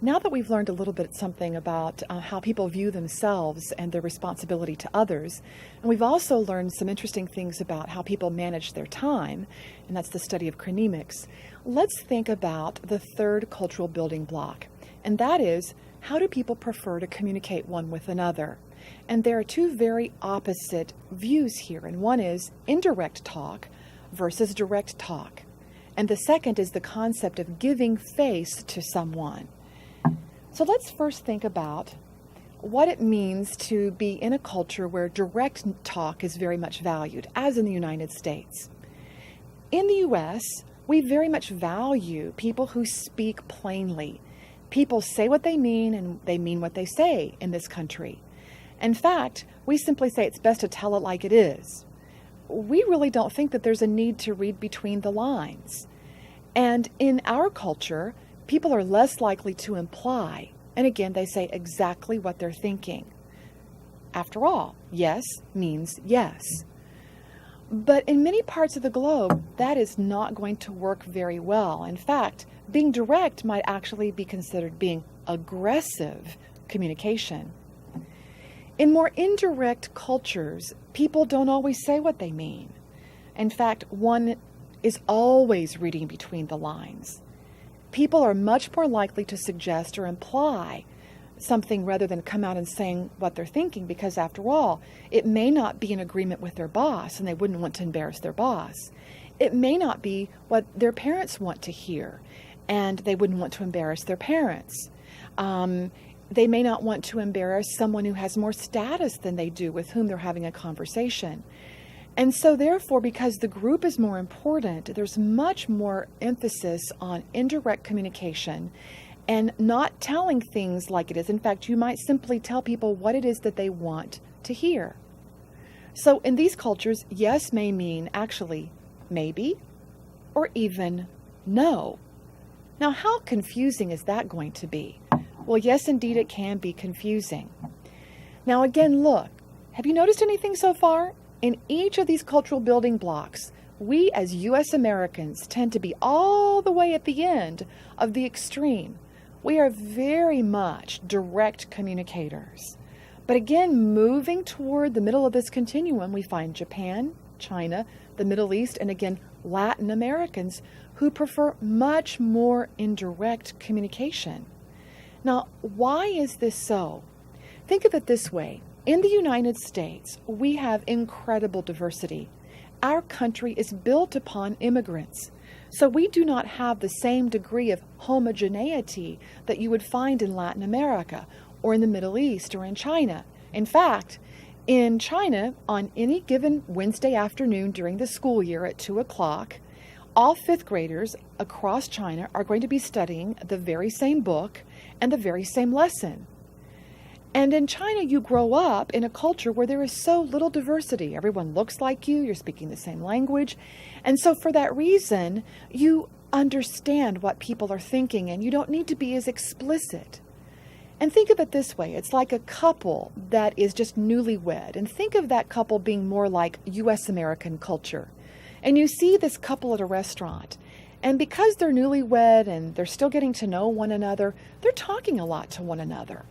Now that we've learned a little bit something about how people view themselves and their responsibility to others, and we've also learned some interesting things about how people manage their time, and that's the study of chronemics, let's think about the third cultural building block, and that is, how do people prefer to communicate one with another? And there are two very opposite views here, and one is indirect talk versus direct talk. And the second is the concept of giving face to someone. So let's first think about what it means to be in a culture where direct talk is very much valued, as in the United States. In the US, we very much value people who speak plainly. People say what they mean, and they mean what they say in this country. In fact, we simply say it's best to tell it like it is. We really don't think that there's a need to read between the lines. And in our culture, people are less likely to imply, and again, they say exactly what they're thinking. After all, yes means yes. But in many parts of the globe, that is not going to work very well. In fact, being direct might actually be considered being aggressive communication. In more indirect cultures, people don't always say what they mean. In fact, one is always reading between the lines. People are much more likely to suggest or imply something rather than come out and saying what they're thinking, because after all, it may not be in agreement with their boss and they wouldn't want to embarrass their boss. It may not be what their parents want to hear and they wouldn't want to embarrass their parents. They may not want to embarrass someone who has more status than they do with whom they're having a conversation. And so therefore, because the group is more important, there's much more emphasis on indirect communication and not telling things like it is. In fact, you might simply tell people what it is that they want to hear. So in these cultures, yes may mean actually maybe or even no. Now, how confusing is that going to be? Well, yes, indeed, it can be confusing. Now, again, look, have you noticed anything so far? In each of these cultural building blocks, we as U.S. Americans tend to be all the way at the end of the extreme. We are very much direct communicators. But again, moving toward the middle of this continuum, we find Japan, China, the Middle East, and again, Latin Americans who prefer much more indirect communication. Now, why is this so? Think of it this way. In the United States, we have incredible diversity. Our country is built upon immigrants. So we do not have the same degree of homogeneity that you would find in Latin America or in the Middle East or in China. In fact, in China, on any given Wednesday afternoon during the school year at 2 o'clock, all fifth graders across China are going to be studying the very same book and the very same lesson. And in China, you grow up in a culture where there is so little diversity. Everyone looks like you, you're speaking the same language. And so for that reason, you understand what people are thinking and you don't need to be as explicit. And think of it this way. It's like a couple that is just newlywed. And think of that couple being more like U.S. American culture. And you see this couple at a restaurant. And because they're newlywed and they're still getting to know one another, they're talking a lot to one another.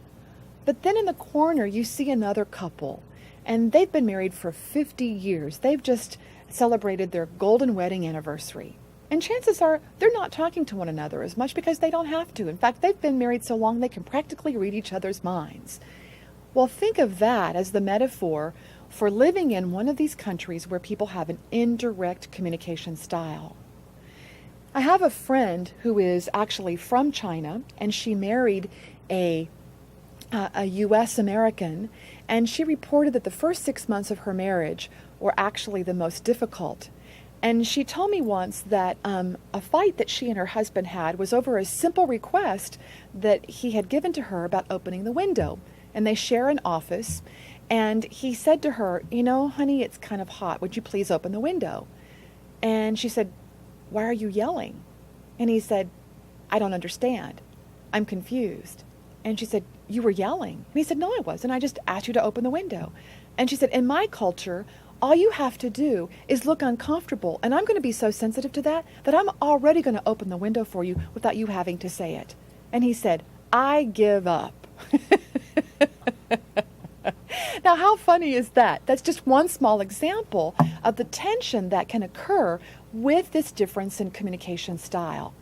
But then in the corner, you see another couple, and they've been married for 50 years. They've just celebrated their golden wedding anniversary. And chances are they're not talking to one another as much because they don't have to. In fact, they've been married so long they can practically read each other's minds. Well, think of that as the metaphor for living in one of these countries where people have an indirect communication style. I have a friend who is actually from China, and she married a U.S. American, and she reported that the first 6 months of her marriage were actually the most difficult. And she told me once that a fight that she and her husband had was over a simple request that he had given to her about opening the window. And they share an office, and he said to her, "You know, honey, it's kind of hot. Would you please open the window?" And she said, "Why are you yelling?" And he said, "I don't understand. I'm confused." And she said, "You were yelling." And he said, "No, I wasn't. I just asked you to open the window." And she said, "In my culture, all you have to do is look uncomfortable. And I'm going to be so sensitive to that I'm already going to open the window for you without you having to say it. And he said, I give up. Now, how funny is that? That's just one small example of the tension that can occur with this difference in communication style.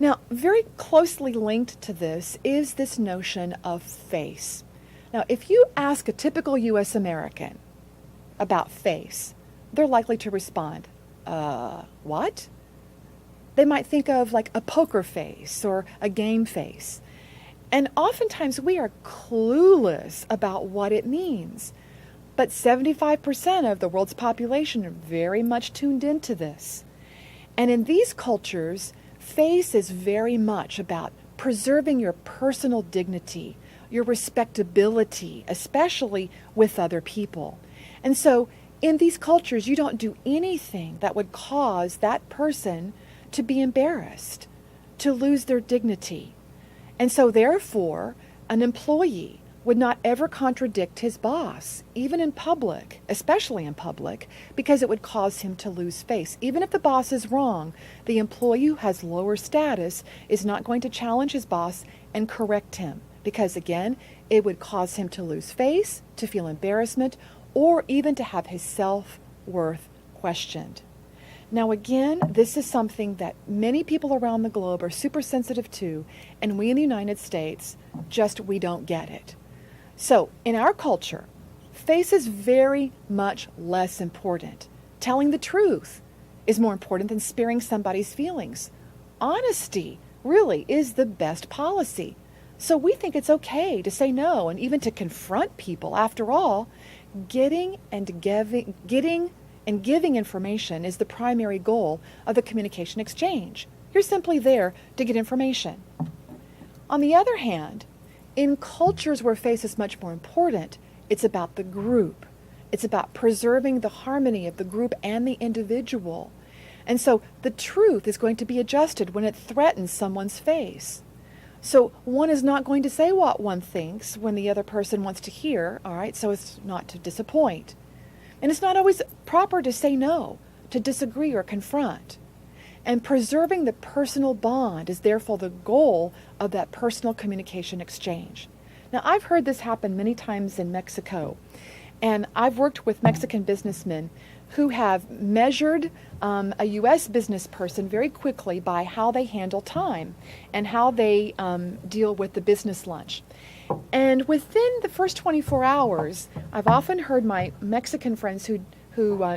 Now, very closely linked to this is this notion of face. Now, if you ask a typical U.S. American about face, they're likely to respond, what? They might think of like a poker face or a game face. And oftentimes we are clueless about what it means. But 75% of the world's population are very much tuned into this. And in these cultures, face is very much about preserving your personal dignity, your respectability, especially with other people. And so in these cultures, you don't do anything that would cause that person to be embarrassed, to lose their dignity. And so therefore, an employee would not ever contradict his boss, even in public, especially in public, because it would cause him to lose face. Even if the boss is wrong, the employee who has lower status is not going to challenge his boss and correct him, because again, it would cause him to lose face, to feel embarrassment, or even to have his self-worth questioned. Now again, this is something that many people around the globe are super sensitive to, and we in the United States, we don't get it. So in our culture, face is very much less important. Telling the truth is more important than sparing somebody's feelings. Honesty really is the best policy. So we think it's okay to say no and even to confront people. After all, getting and giving information is the primary goal of the communication exchange. You're simply there to get information. On the other hand, in cultures where face is much more important, it's about the group. It's about preserving the harmony of the group and the individual. And so the truth is going to be adjusted when it threatens someone's face. So one is not going to say what one thinks when the other person wants to hear, all right, so as not to disappoint. And it's not always proper to say no, to disagree or confront. And preserving the personal bond is therefore the goal of that personal communication exchange. Now, I've heard this happen many times in Mexico, and I've worked with Mexican businessmen who have measured a U.S. business person very quickly by how they handle time and how they deal with the business lunch. And within the first 24 hours, I've often heard my Mexican friends who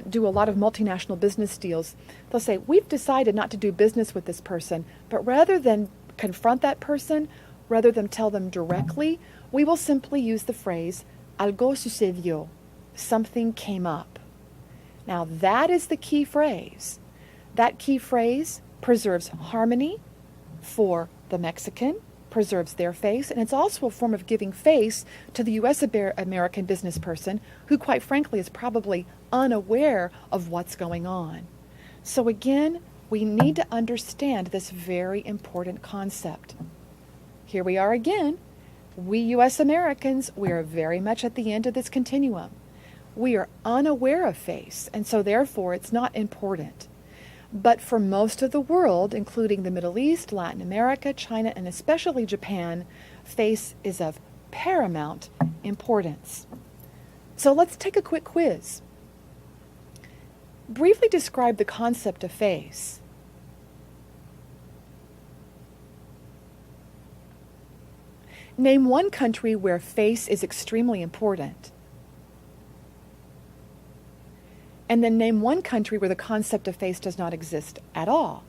do a lot of multinational business deals, they'll say, we've decided not to do business with this person, but rather than confront that person, rather than tell them directly, we will simply use the phrase, algo sucedió, something came up. Now that is the key phrase. That key phrase preserves harmony for the Mexican, preserves their face, and it's also a form of giving face to the U.S. American business person who, quite frankly, is probably unaware of what's going on. So again, we need to understand this very important concept. Here we are again. We U.S. Americans, we are very much at the end of this continuum. We are unaware of face, and so therefore it's not important. But for most of the world, including the Middle East, Latin America, China, and especially Japan, face is of paramount importance. So let's take a quick quiz. Briefly describe the concept of face. Name one country where face is extremely important. And then name one country where the concept of face does not exist at all.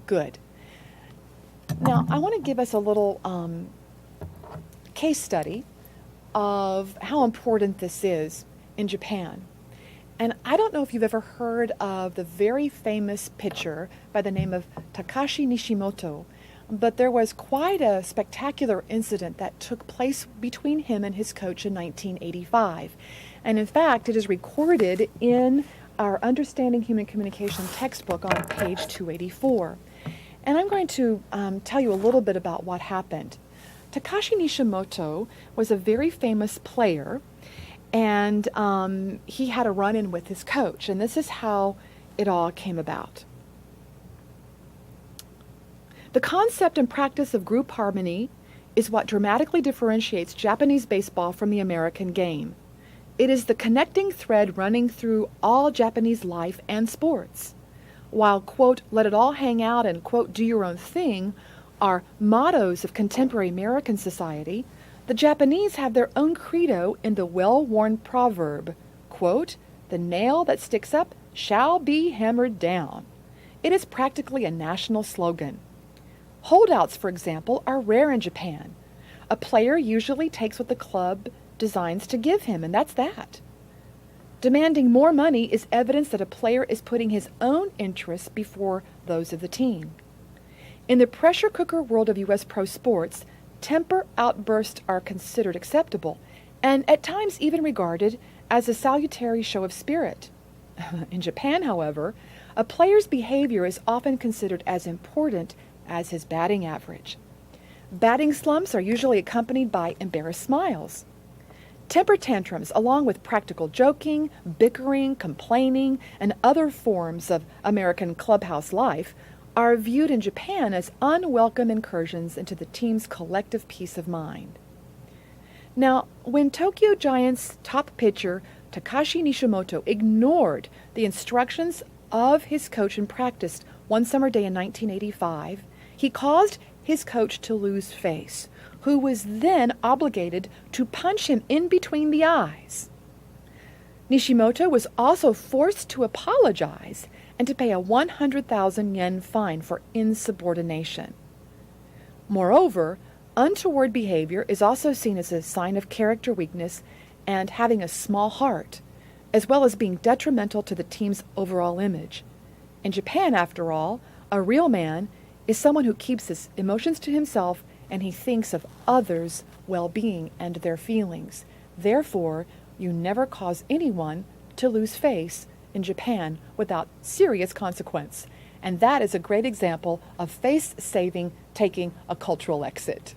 Good. Now, I want to give us a little case study of how important this is in Japan. And I don't know if you've ever heard of the very famous pitcher by the name of Takashi Nishimoto, but there was quite a spectacular incident that took place between him and his coach in 1985. And in fact, it is recorded in our Understanding Human Communication textbook on page 284. And I'm going to tell you a little bit about what happened. Takashi Nishimoto was a very famous player, and he had a run-in with his coach, and this is how it all came about. The concept and practice of group harmony is what dramatically differentiates Japanese baseball from the American game. It is the connecting thread running through all Japanese life and sports. While, quote, let it all hang out and, quote, do your own thing are mottos of contemporary American society, the Japanese have their own credo in the well-worn proverb, quote, the nail that sticks up shall be hammered down. It is practically a national slogan. Holdouts, for example, are rare in Japan. A player usually takes what the club designs to give him, and that's that. Demanding more money is evidence that a player is putting his own interests before those of the team. In the pressure cooker world of U.S. pro sports, temper outbursts are considered acceptable, and at times even regarded as a salutary show of spirit. In Japan, however, a player's behavior is often considered as important as his batting average. Batting slumps are usually accompanied by embarrassed smiles. Temper tantrums, along with practical joking, bickering, complaining, and other forms of American clubhouse life, are viewed in Japan as unwelcome incursions into the team's collective peace of mind. Now, when Tokyo Giants' top pitcher Takashi Nishimoto ignored the instructions of his coach in practice one summer day in 1985, he caused his coach to lose face, who was then obligated to punch him in between the eyes. Nishimoto was also forced to apologize and to pay a 100,000 yen fine for insubordination. Moreover, untoward behavior is also seen as a sign of character weakness and having a small heart, as well as being detrimental to the team's overall image. In Japan, after all, a real man is someone who keeps his emotions to himself and he thinks of others' well-being and their feelings. Therefore, you never cause anyone to lose face in Japan without serious consequence. And that is a great example of face-saving taking a cultural exit.